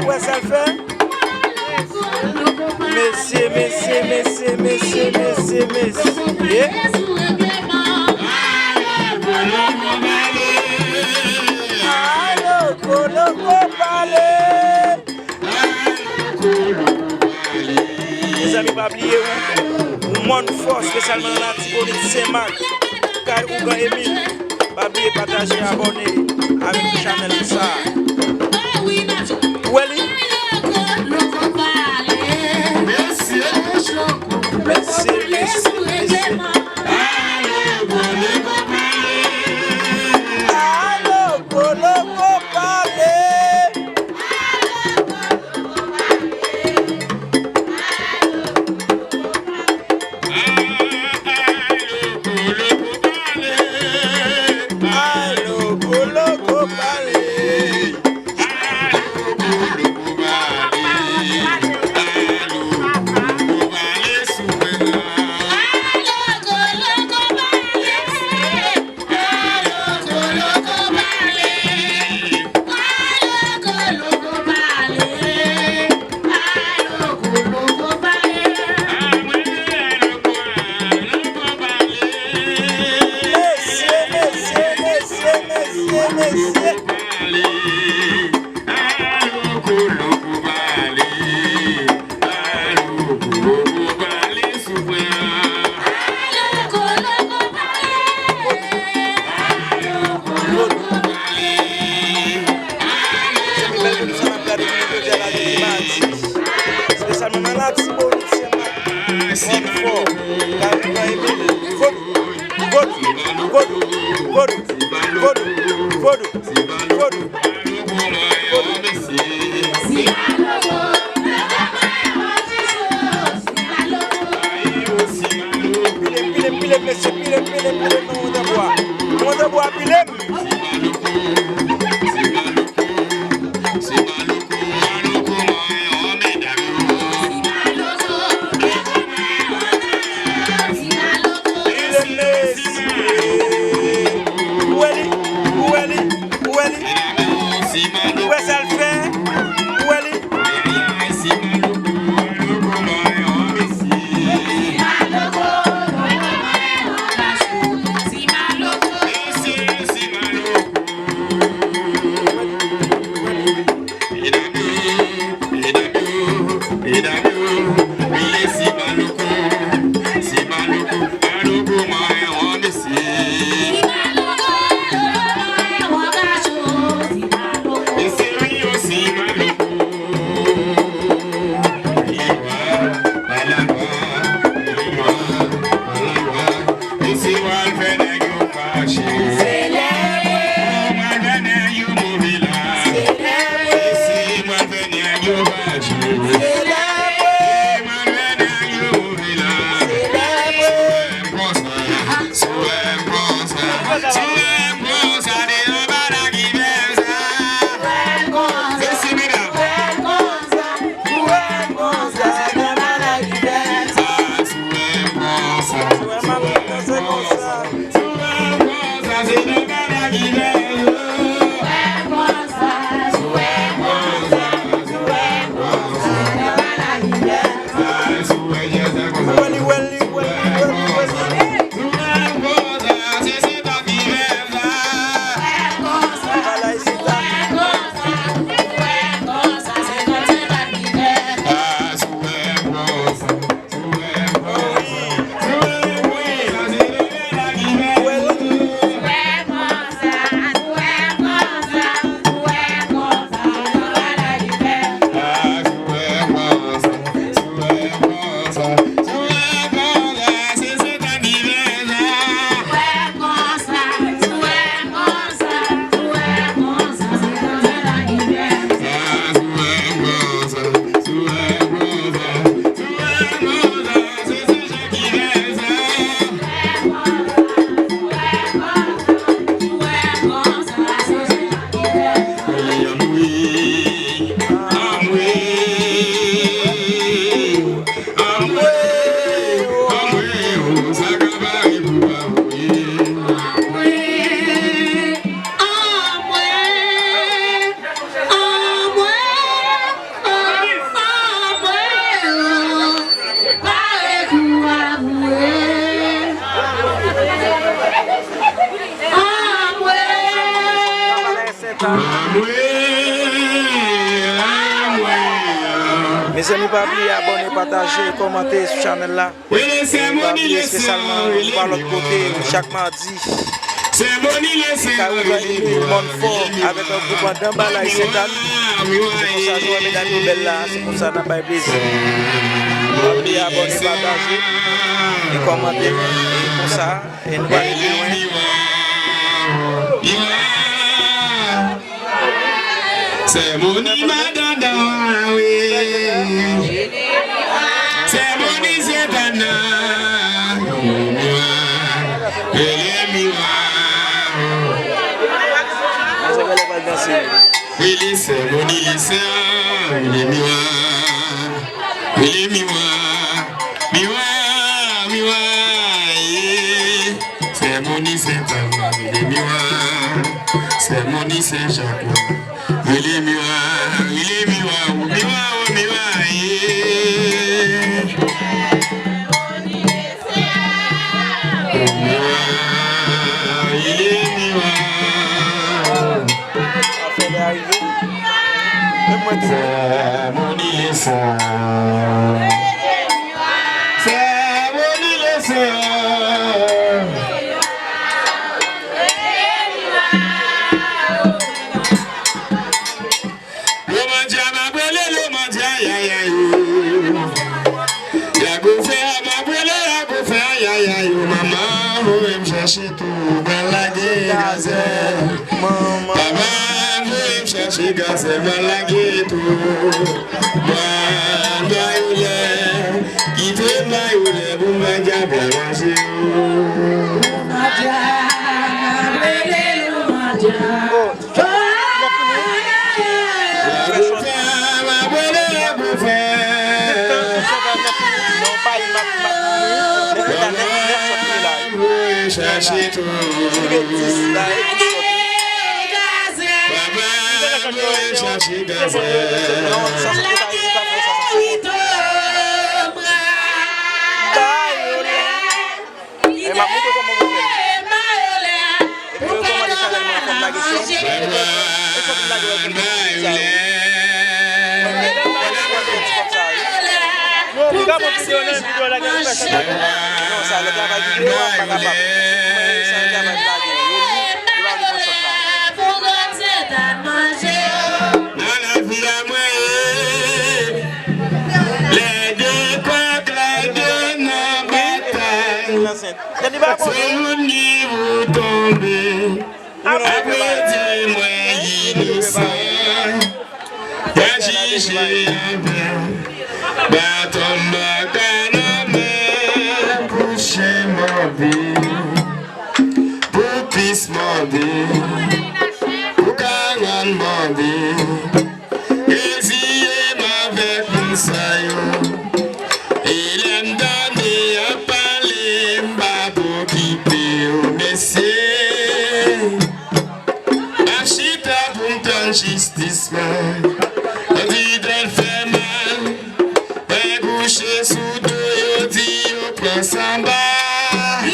Ouais, ça le fait. Messieurs. Yeah. Les amis, pas oublier où monde fort, spécialement dans la Tibonite Saint-Marc, car Ougan Emile, pas oublier partager, abonner avec le channel de ça. Welly. Merci. Mes amis, pas oublier abonner, partager, commenter sur la chaîne là. Pas oublier spécialement par l'autre côté chaque mardi. Kaouga Emile Montfort avec un groupe d'Ambala et Setan. C'est pour ça que je mesdames et belles là, c'est pour ça que nous avons plaisir. Pas oublier abonner, partager et commenter. Et pour ça, et nous allons aller loin. C'est mon madame, oui. C'est mon isédana. Oui, c'est mon lycée, il est miwa, il est miwa, miwa, c'est mon lycée, il est miwa, c'est mon lycée, Jacob. Il est miwa, c'est mon lycée. C'est mon lycée. Chercher tout dans la gazelle, maman. Maman, je chercher gazelle dans la ghetto. Mayoulé, qui te mayoulé, vous m'avez bien mangé. Chercher tout. Chercher gazelle. C'est où niveau tombé, après dis-moi innocent, j'ai bâton bacaname, coucher mon vie, pour pisse mon vie, pour cagan mon vie, et m'avec une saillot, il aime donner un palais, m'abou qui peut au messier, achita pour ton justice, on dit d'elle fait mal, mais coucher sous deux, on dit on prend sa barre.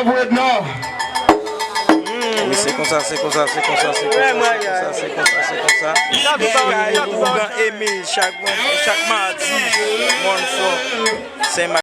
word now. Oui, c'est comme ça, c'est comme ça, c'est comme ça, c'est comme ça, c'est comme ça, c'est comme ça. Ougan Emile, chaque mardi, Montfort, Saint-Marc.